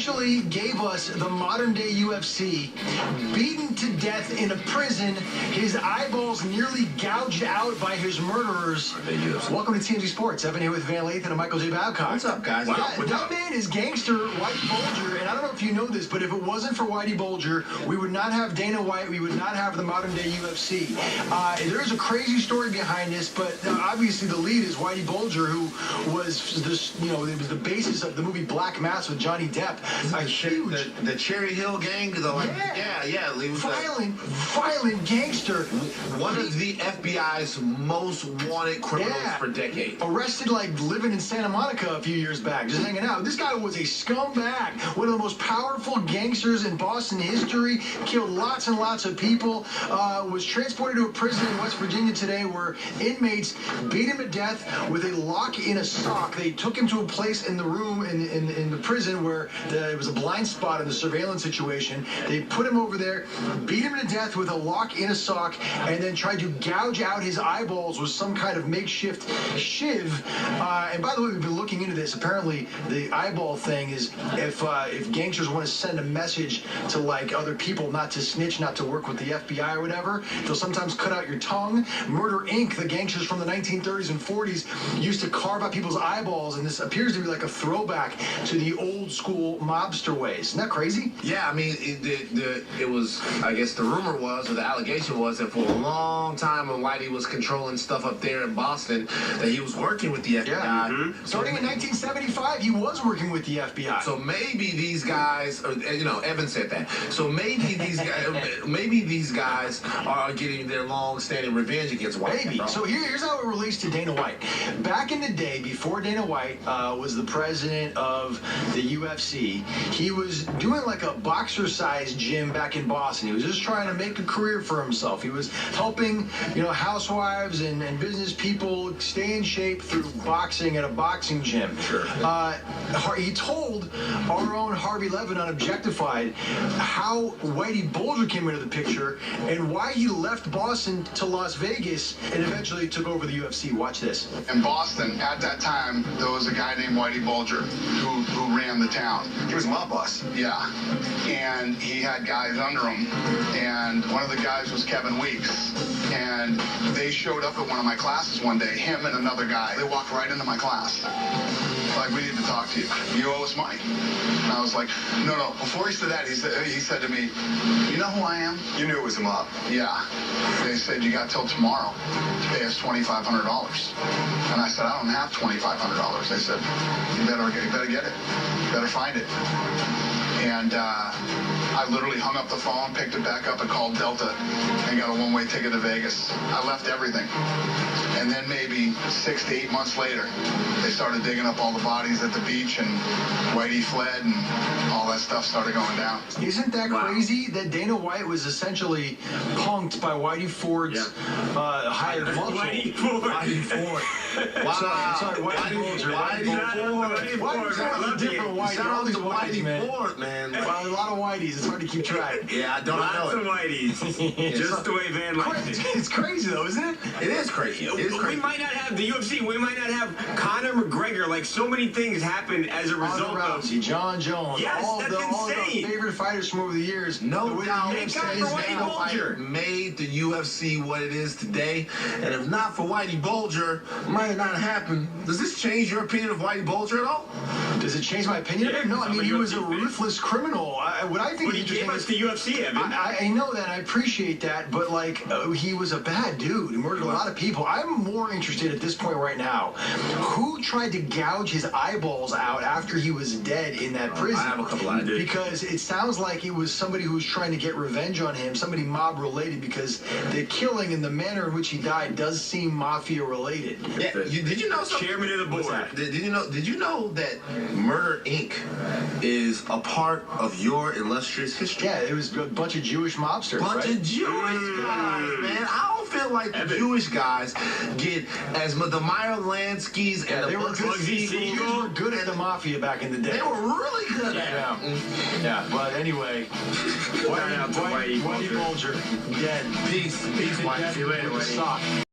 essentially gave us the modern-day UFC, beaten to death in a prison, his eyeballs nearly gouged out by his murderers. Welcome to TMZ Sports. Evan here with Van Lathan and Michael J. Babcock. What's up, guys? Wow, that man is gangster Whitey Bulger, and I don't know if you know this, but if it wasn't for Whitey Bulger, we would not have Dana White, we would not have the modern-day UFC. There's a crazy story behind this, but obviously the lead is Whitey Bulger, who was this, it was the basis of the movie Black Mass with Johnny Depp. A huge, the Cherry Hill gang, violent gangster. One of the FBI's most wanted criminals for decades. Arrested like living in Santa Monica a few years back, just hanging out. This guy was a scumbag, one of the most powerful gangsters in Boston history, killed lots and lots of people, was transported to a prison in West Virginia today where inmates beat him to death with a lock in a sock. They took him to a place in the room in the prison where it was a blind spot in the surveillance situation. They put him over there, beat him to death with a lock in a sock, and then tried to gouge out his eyeballs with some kind of makeshift shiv. And by the way, we've been looking into this. Apparently, the eyeball thing is if gangsters want to send a message to like other people not to snitch, not to work with the FBI or whatever, they'll sometimes cut out your tongue. Murder Inc., the gangsters from the 1930s and 40s, used to carve out people's eyeballs, and this appears to be like a throwback to the old school mobster ways. Isn't that crazy? Yeah, I mean, it was, I guess the rumor was, or the allegation was, that for a long time when Whitey was controlling stuff up there in Boston, that he was working with the FBI. Yeah. Starting in 1975, he was working with the FBI. So maybe these guys, or, Evan said that. So maybe these guys are getting their long-standing revenge against Whitey. Maybe. So here's how it relates to Dana White. Back in the day, before Dana White was the president of the UFC, he was doing like a boxer-sized gym back in Boston. He was just trying to make a career for himself. He was helping, housewives and business people stay in shape through boxing at a boxing gym. Sure. He told our own Harvey Levin on Objectified how Whitey Bulger came into the picture and why he left Boston to Las Vegas and eventually took over the UFC. Watch this. In Boston, at that time, there was a guy named Whitey Bulger who ran the town. He was a mob boss. Yeah. And he had guys under him. And one of the guys was Kevin Weeks. And they showed up at one of my classes one day, him and another guy. They walked right into my class. Like, we need to talk to you. You owe us money. And I was like, no. Before he said that, he said to me, you know who I am? You knew it was a mob. Yeah. They said, you got till tomorrow to pay us $2,500. And I said, I don't have $2,500. They said, you better get it. You better find it. And I literally hung up the phone, picked it back up, and called Delta and got a one-way ticket to Vegas. I left everything. And then maybe 6 to 8 months later, they started digging up all the bodies at the beach, and Whitey fled, and all that stuff started going down. Isn't that crazy that Dana White was essentially punked by Whitey Ford's hired muscle? Whitey Ford. Wow. Sorry, Whitey Bulger. Whitey Ford. Different Whitey. All these Whiteys, man. Ford, man. Well, a lot of Whiteys. It's hard to keep track. Yeah, I don't know. Lots of Whiteys. Just the way Van likes it. It's crazy, though, isn't it? It is crazy. It is crazy. We might not have the UFC. We might not have Conor McGregor. Like, so many things happen as a result of... John Jones. Yes, all that's the insane. favorite fighters from over the years. No doubt. Thank God for Whitey Bulger. Made the UFC what it is today. And if not for Whitey Bulger, might not happen. Does this change your opinion of Whitey Bulger at all? Does it change my opinion? Yeah, No, I mean, he was a UFC fan. ruthless criminal. What I think But he gave us the UFC, Evan. I know that. I appreciate that. But, he was a bad dude. He murdered a lot of people. I'm more interested at this point right now. Who tried to gouge his eyeballs out after he was dead in that prison? I have a couple ideas. Because it sounds like it was somebody who was trying to get revenge on him, somebody mob-related, because the killing and the manner in which he died does seem mafia-related. Yeah, did you know something? Chairman of the board. Did you know that Murder Inc. is a part of your illustrious history? Yeah, it was a bunch of Jewish mobsters, Bunch right? of Jewish guys, man. I don't feel like the Jewish guys get as the Meyer Lanskys and They the were Bugsy good. Siegels. Jews were good at the mafia back in the day. They were really good at it. Yeah. But anyway, Shout out to Whitey Bulger, dead. Peace, Whitey. See you later, With a Whitey. sock.